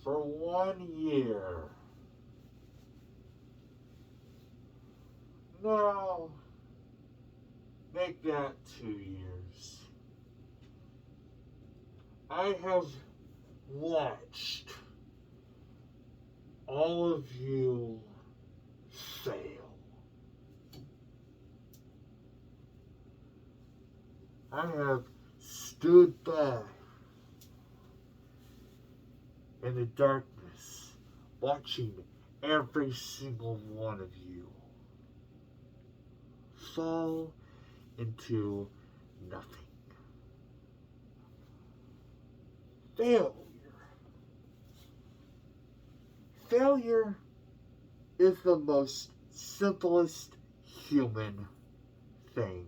for 1 year. Now, make that 2 years. I have watched all of you fail. I have stood by in the darkness, watching every single one of you fall into nothing. Failure. Failure is the most simplest human thing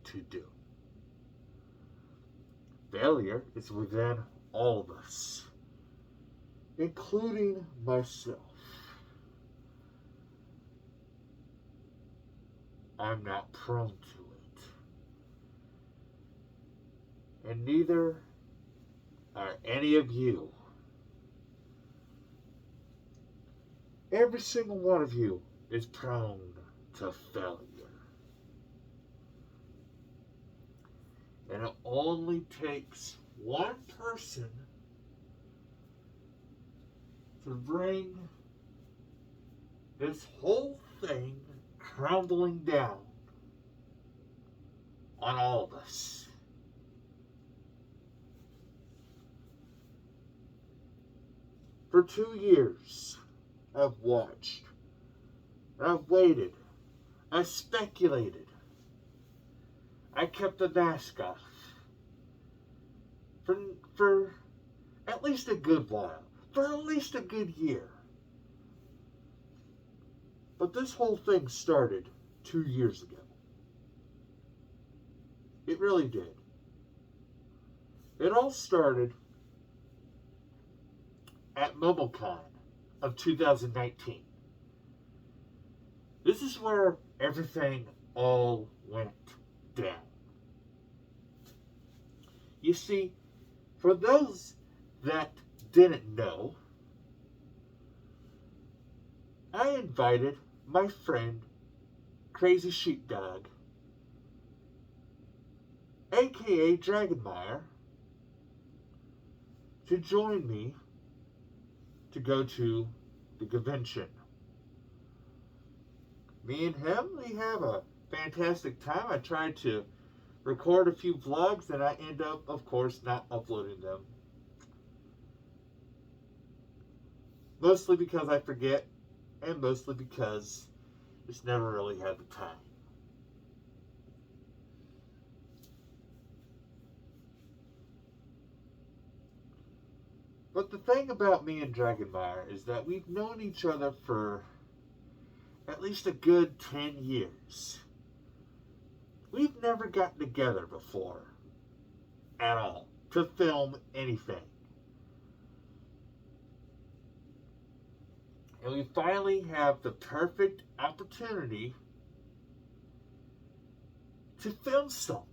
to do. Failure is within all of us, including myself. I'm not prone to it. And neither are any of you. Every single one of you is prone to failure. And it only takes one person to bring this whole thing crumbling down on all of us. For 2 years, I've watched, I've waited, I speculated, I kept the mask off for at least a good while, for at least a good year. But this whole thing started 2 years ago. It really did. It all started at MomoCon of 2019. This is where everything all went down. You see, for those that didn't know, I invited my friend Crazy Sheepdog, aka Dragonmire, to join me to go to the convention. Me and him, we have a fantastic time. I tried to record a few vlogs and I end up, of course, not uploading them. Mostly because I forget, and mostly because I just never really had the time. But the thing about me and Dragonmire is that we've known each other for at least a good 10 years. We've never gotten together before at all to film anything. And we finally have the perfect opportunity to film something.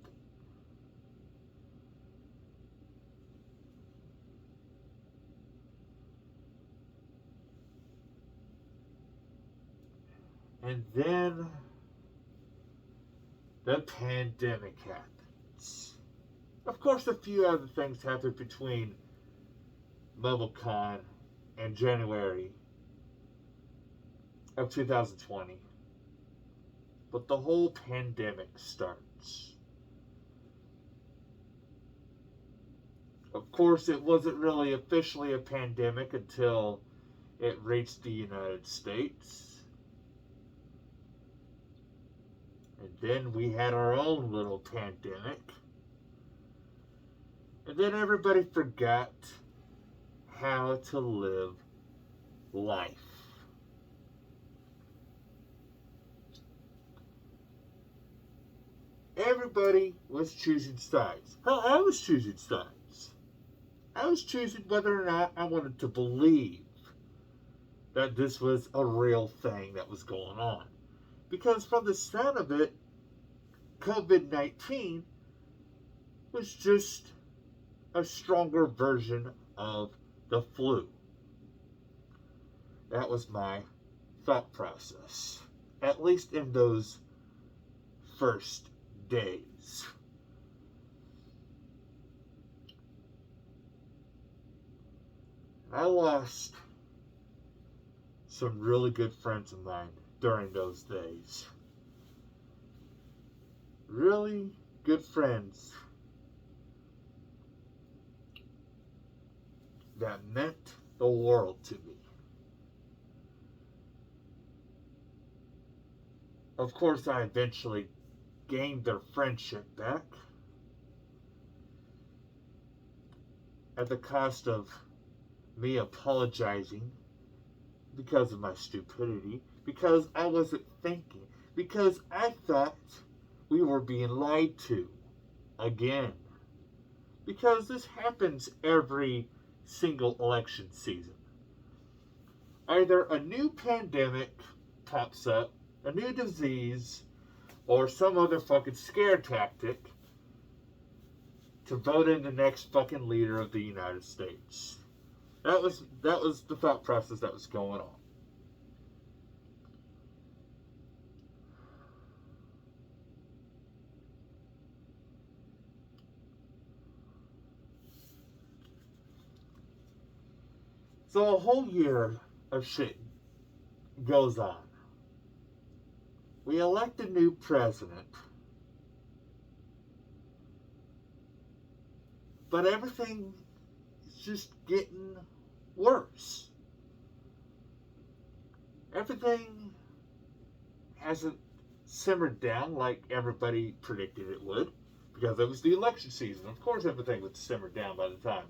And then the pandemic happens. Of course, a few other things happened between MomoCon and January of 2020. But the whole pandemic starts. Of course, it wasn't really officially a pandemic until it reached the United States. And then we had our own little pandemic. And then everybody forgot how to live life. Everybody was choosing sides. Hell, I was choosing sides. I was choosing whether or not I wanted to believe that this was a real thing that was going on. Because from the sound of it, COVID-19 was just a stronger version of the flu. That was my thought process, at least in those first days. I lost some really good friends of mine during those days. Really good friends that meant the world to me. Of course, I eventually gained their friendship back at the cost of me apologizing because of my stupidity, because I wasn't thinking, because I thought we were being lied to again. Because this happens every single election season. Either a new pandemic pops up, a new disease, or some other fucking scare tactic to vote in the next fucking leader of the United States. That was the thought process that was going on. So a whole year of shit goes on. We elect a new president, but everything is just getting worse. Everything hasn't simmered down like everybody predicted it would, because it was the election season. Of course, everything would simmer down by the time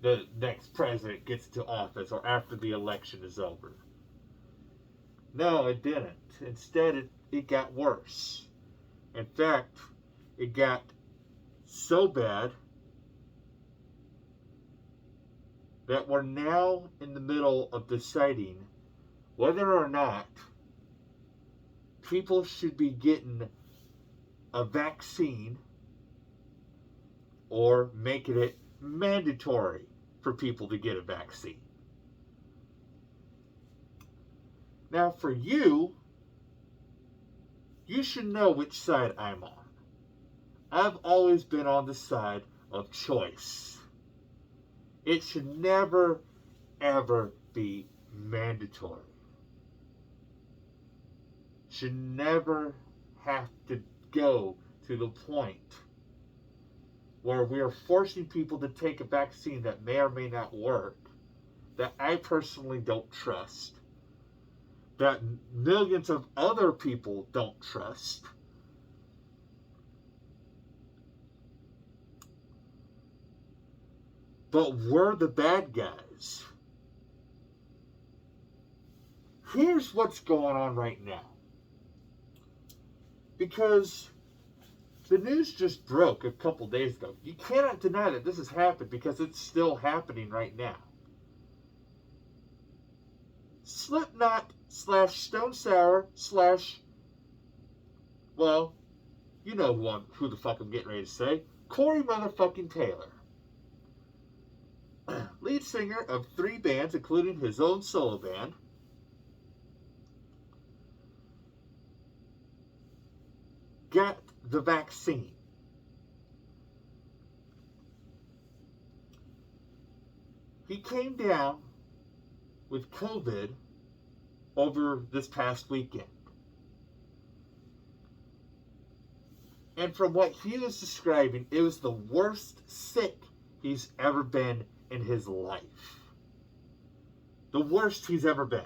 the next president gets to office or after the election is over. No, it didn't. Instead, it got worse. In fact, it got so bad that we're now in the middle of deciding whether or not people should be getting a vaccine or making it mandatory for people to get a vaccine. Now, for you should know which side I'm on. I've always been on the side of choice. It should never, ever be mandatory. Should never have to go to the point where we are forcing people to take a vaccine that may or may not work, that I personally don't trust, that millions of other people don't trust. But we're the bad guys. Here's what's going on right now. Because the news just broke a couple days ago. You cannot deny that this has happened because it's still happening right now. Slipknot / Stone Sour / well, you know who the fuck I'm getting ready to say. Corey motherfucking Taylor. Lead singer of 3 bands, including his own solo band. Got the vaccine. He came down with COVID over this past weekend. And from what he was describing, it was the worst sick he's ever been in his life. The worst he's ever been.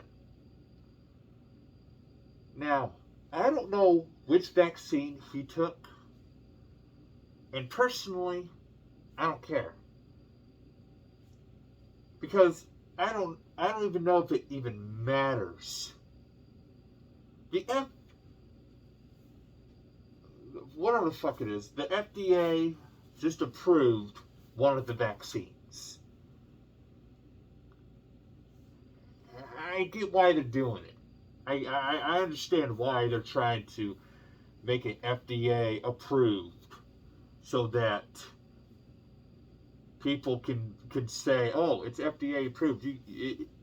Now, I don't know which vaccine he took. And personally, I don't care. Because I don't even know if it even matters. Whatever the fuck it is, the FDA just approved one of the vaccines. I get why they're doing it. I understand why they're trying to make it FDA approved so that people can say, oh, it's FDA approved.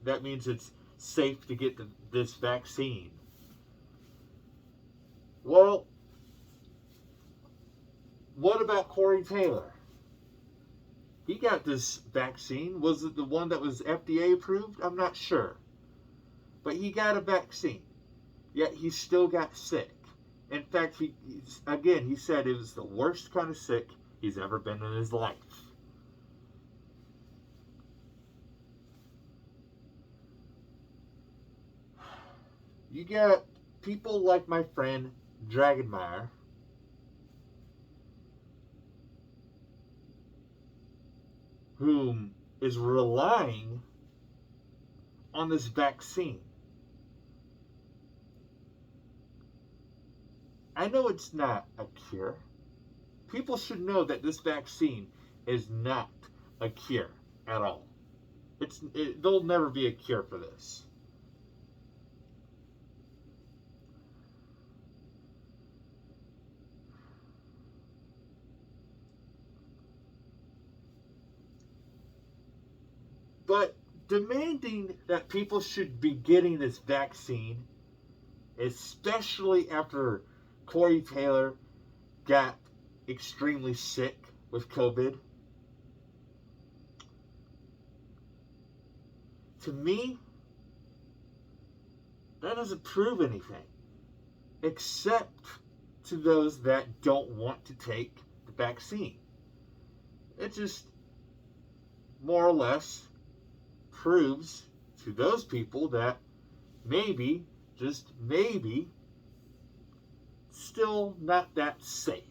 That means it's safe to get this vaccine. Well, what about Corey Taylor? He got this vaccine. Was it the one that was FDA approved? I'm not sure. But he got a vaccine. Yet he still got sick. In fact, he said it was the worst kind of sick he's ever been in his life. You got people like my friend Dragonmeyer, whom is relying on this vaccine. I know it's not a cure. People should know that this vaccine is not a cure at all. There'll never be a cure for this. But demanding that people should be getting this vaccine, especially after Corey Taylor got extremely sick with COVID, to me, that doesn't prove anything, except to those that don't want to take the vaccine. It just more or less proves to those people that maybe, just maybe, still not that safe.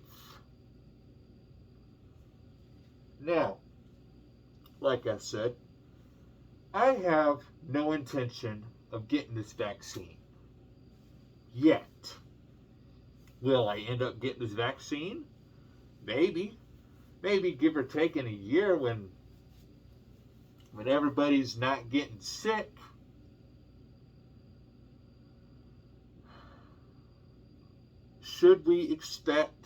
Now, like I said, I have no intention of getting this vaccine yet. Will I end up getting this vaccine? Maybe. Maybe give or take in a year when everybody's not getting sick. Should we expect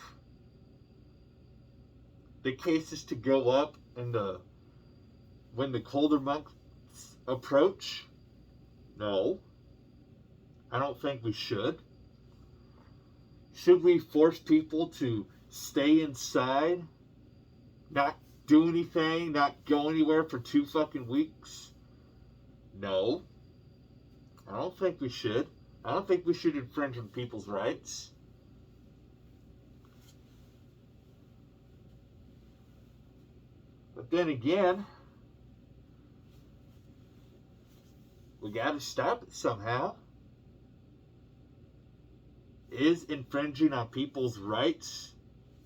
the cases to go up when the colder months approach? No. I don't think we should. Should we force people to stay inside, not do anything, not go anywhere for 2 fucking weeks? No. I don't think we should. I don't think we should infringe on people's rights. But then again, we gotta stop it somehow. Is infringing on people's rights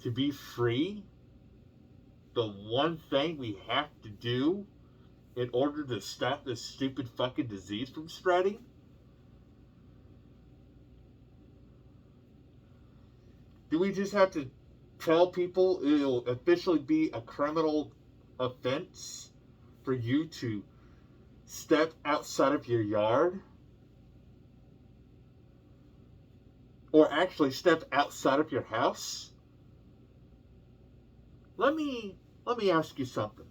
to be free the one thing we have to do in order to stop this stupid fucking disease from spreading? Do we just have to tell people it'll officially be a criminal offense for you to step outside of your yard? Or actually step outside of your house? Let me ask you something.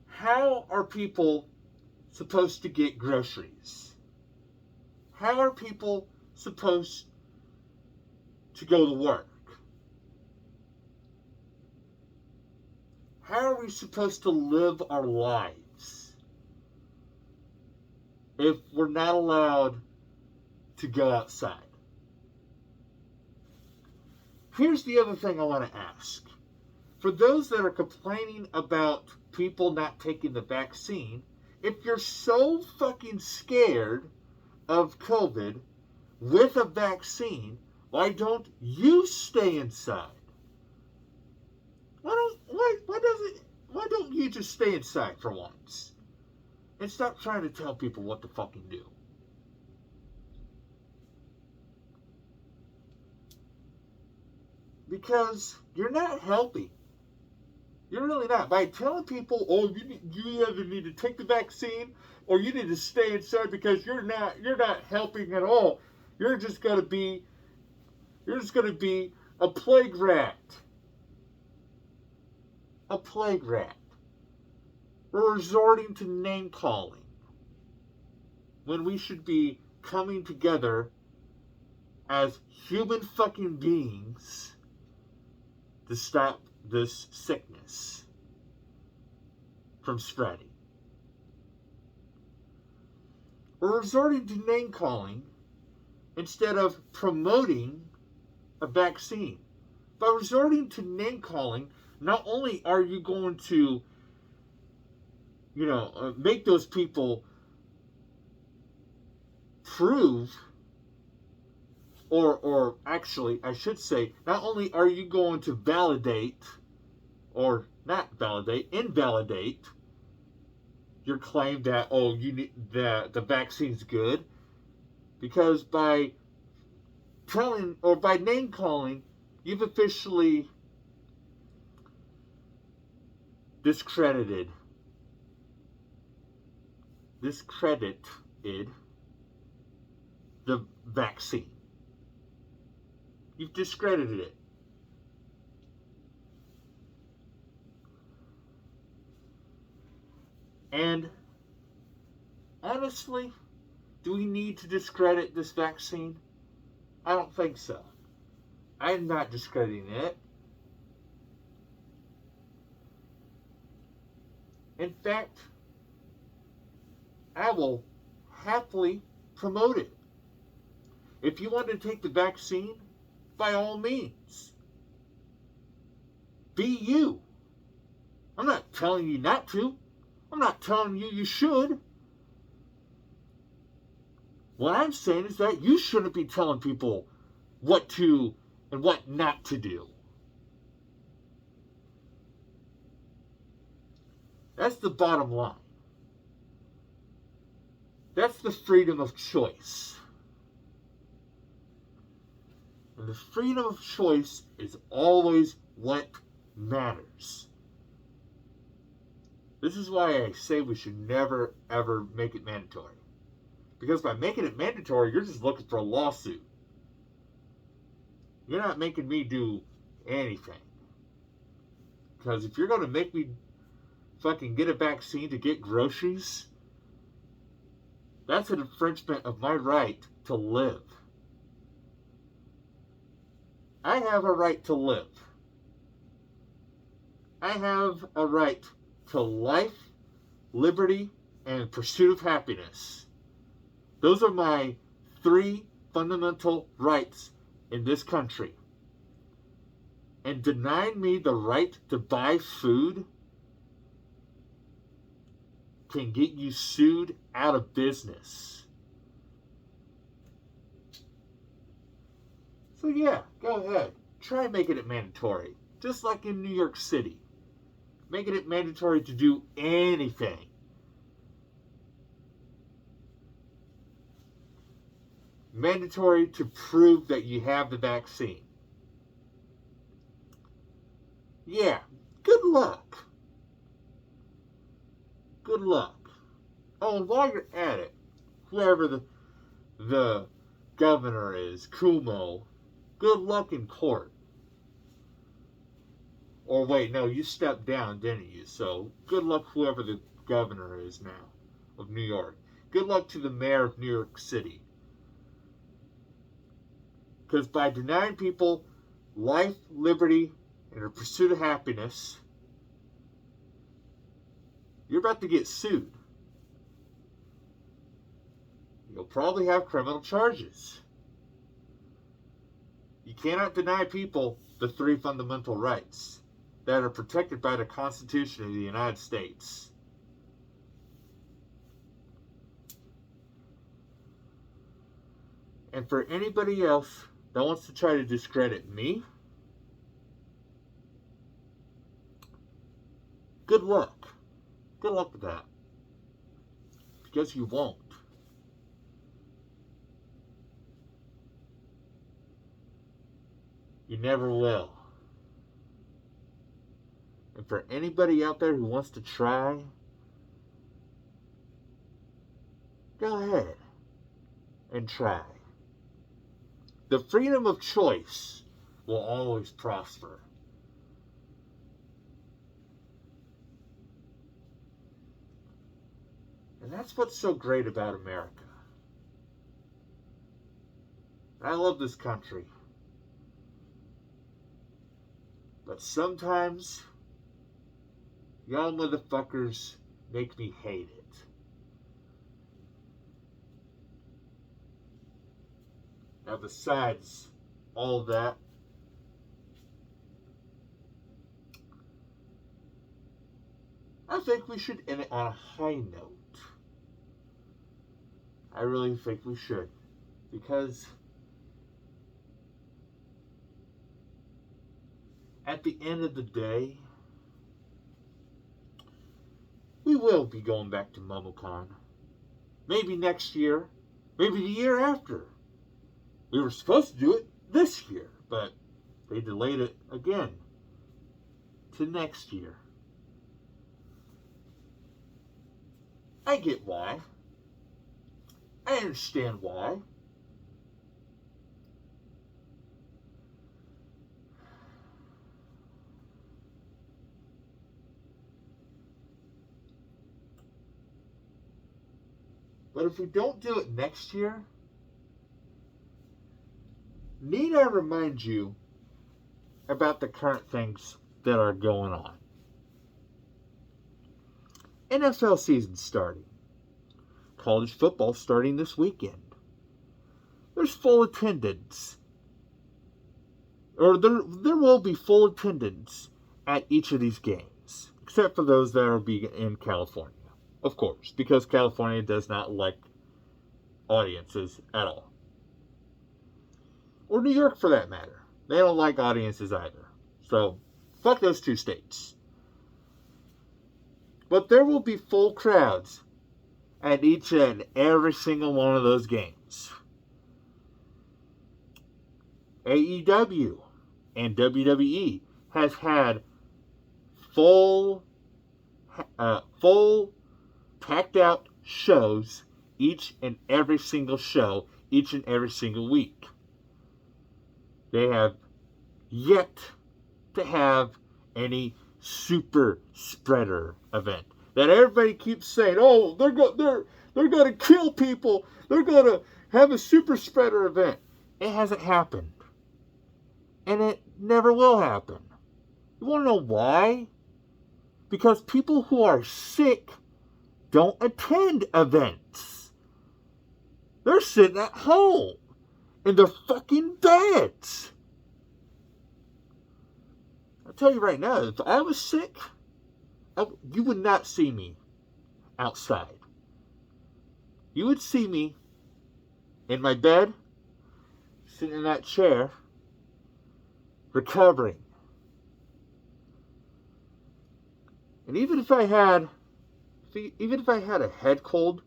How are people supposed to get groceries? How are people supposed to go to work? How are we supposed to live our lives if we're not allowed to go outside? Here's the other thing I want to ask. For those that are complaining about people not taking the vaccine, if you're so fucking scared of COVID with a vaccine, why don't you stay inside? Why don't you just stay inside for once? And stop trying to tell people what to fucking do. Because you're not helping. You're really not. By telling people, oh, you either need to take the vaccine or you need to stay inside because you're not helping at all. You're just gonna be a plague rat. A plague rat. We're resorting to name calling when we should be coming together as human fucking beings to stop this sickness from spreading. We're resorting to name calling instead of promoting a vaccine. By resorting to name calling, not only are you going to, make those people prove, or actually, I should say, not only are you going to validate, or not validate, invalidate your claim that, you need the vaccine's good, because by telling or by name calling, you've officially discredited the vaccine. You've discredited it. And honestly, do we need to discredit this vaccine? I don't think so. I am not discrediting it. In fact, I will happily promote it. If you want to take the vaccine, by all means, be you. I'm not telling you not to. I'm not telling you you should. What I'm saying is that you shouldn't be telling people what to and what not to do. That's the bottom line. That's the freedom of choice. And the freedom of choice is always what matters. This is why I say we should never, ever make it mandatory. Because by making it mandatory, you're just looking for a lawsuit. You're not making me do anything. Because if you're going to make me fucking get a vaccine to get groceries, that's an infringement of my right to live. I have a right to live. I have a right to life, liberty, and pursuit of happiness. Those are my 3 fundamental rights in this country. And denying me the right to buy food can get you sued out of business. So yeah, go ahead. Try making it mandatory. Just like in New York City. Making it mandatory to do anything. Mandatory to prove that you have the vaccine. Yeah, good luck. Good luck. Oh, and while you're at it, whoever the governor is, Cuomo, good luck in court. Or wait, no, you stepped down, didn't you? So good luck whoever the governor is now of New York. Good luck to the mayor of New York City. Because by denying people life, liberty, and a pursuit of happiness, you're about to get sued. You'll probably have criminal charges. You cannot deny people the 3 fundamental rights that are protected by the Constitution of the United States. And for anybody else that wants to try to discredit me, good luck. Good luck with that. Because you won't. You never will. And for anybody out there who wants to try, go ahead and try. The freedom of choice will always prosper. And that's what's so great about America. I love this country. But sometimes, y'all motherfuckers make me hate it. Now, besides all that, I think we should end it on a high note. I really think we should. Because at the end of the day, we will be going back to MomoCon. Maybe next year. Maybe the year after. We were supposed to do it this year, but they delayed it again to next year. I get why. I understand why. But if we don't do it next year, need I remind you about the current things that are going on? NFL season starting. College football starting this weekend. There's full attendance. Or there will be full attendance at each of these games. Except for those that will be in California. Of course, because California does not like audiences at all. Or New York for that matter. They don't like audiences either. So, fuck those two states. But there will be full crowds at each and every single one of those games. AEW and WWE has had full packed out shows each and every single show, each and every single week. They have yet to have any super spreader event that everybody keeps saying, oh, they're going to kill people. They're going to have a super spreader event. It hasn't happened. And it never will happen. You want to know why? Because people who are sick don't attend events. They're sitting at home in their fucking beds. I'll tell you right now, if I was sick, you would not see me outside. You would see me in my bed, sitting in that chair, recovering. And even if I had a head cold,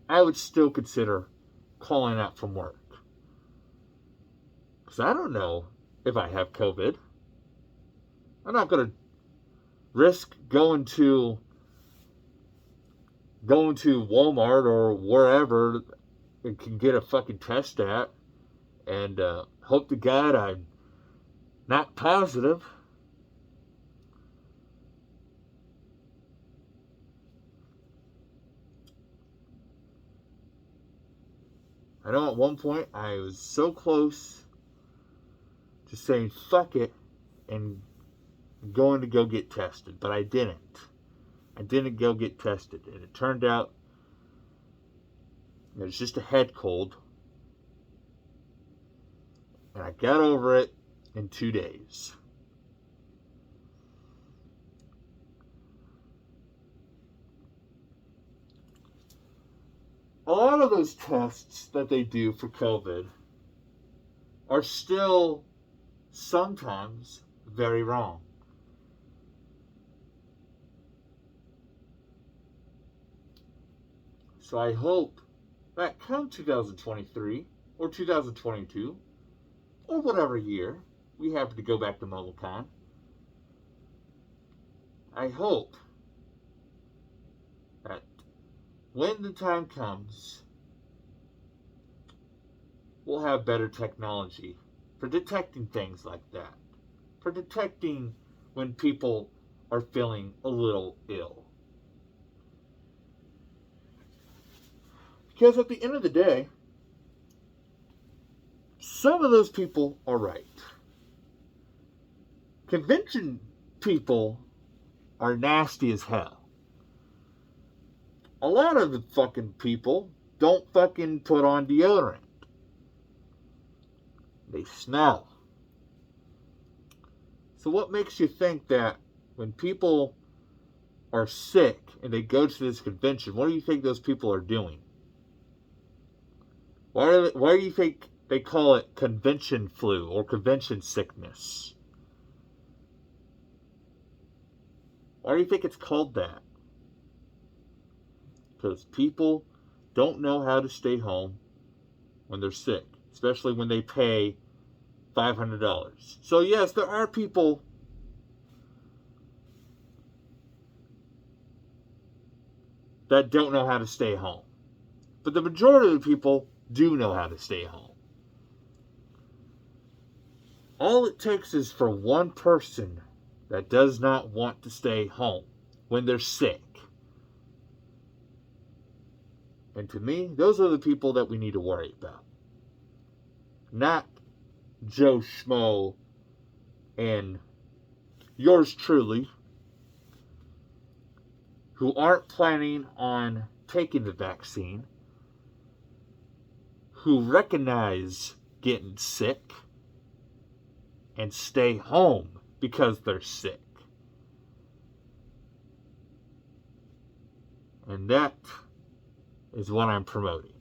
I would still consider calling out from work. Because I don't know if I have COVID. I'm not going to risk going to Walmart or wherever and can get a fucking test at and hope to God I'm not positive. I know at one point I was so close to saying fuck it and going to go get tested, but I didn't. I didn't go get tested, and it turned out it was just a head cold, and I got over it in 2 days. A lot of those tests that they do for COVID are still sometimes very wrong. So I hope that come 2023 or 2022 or whatever year we happen to go back to MomoCon, I hope that when the time comes, we'll have better technology for detecting things like that. For detecting when people are feeling a little ill. Because at the end of the day, some of those people are right. Convention people are nasty as hell. A lot of the fucking people don't fucking put on deodorant. They smell. So what makes you think that when people are sick and they go to this convention, what do you think those people are doing? Why do you think they call it convention flu or convention sickness? Why do you think it's called that? Because people don't know how to stay home when they're sick, especially when they pay $500. So yes, there are people that don't know how to stay home. But the majority of the people do know how to stay home. All it takes is for one person that does not want to stay home when they're sick. And to me, those are the people that we need to worry about. Not Joe Schmo and yours truly, who aren't planning on taking the vaccine, who recognize getting sick and stay home because they're sick. And that is what I'm promoting.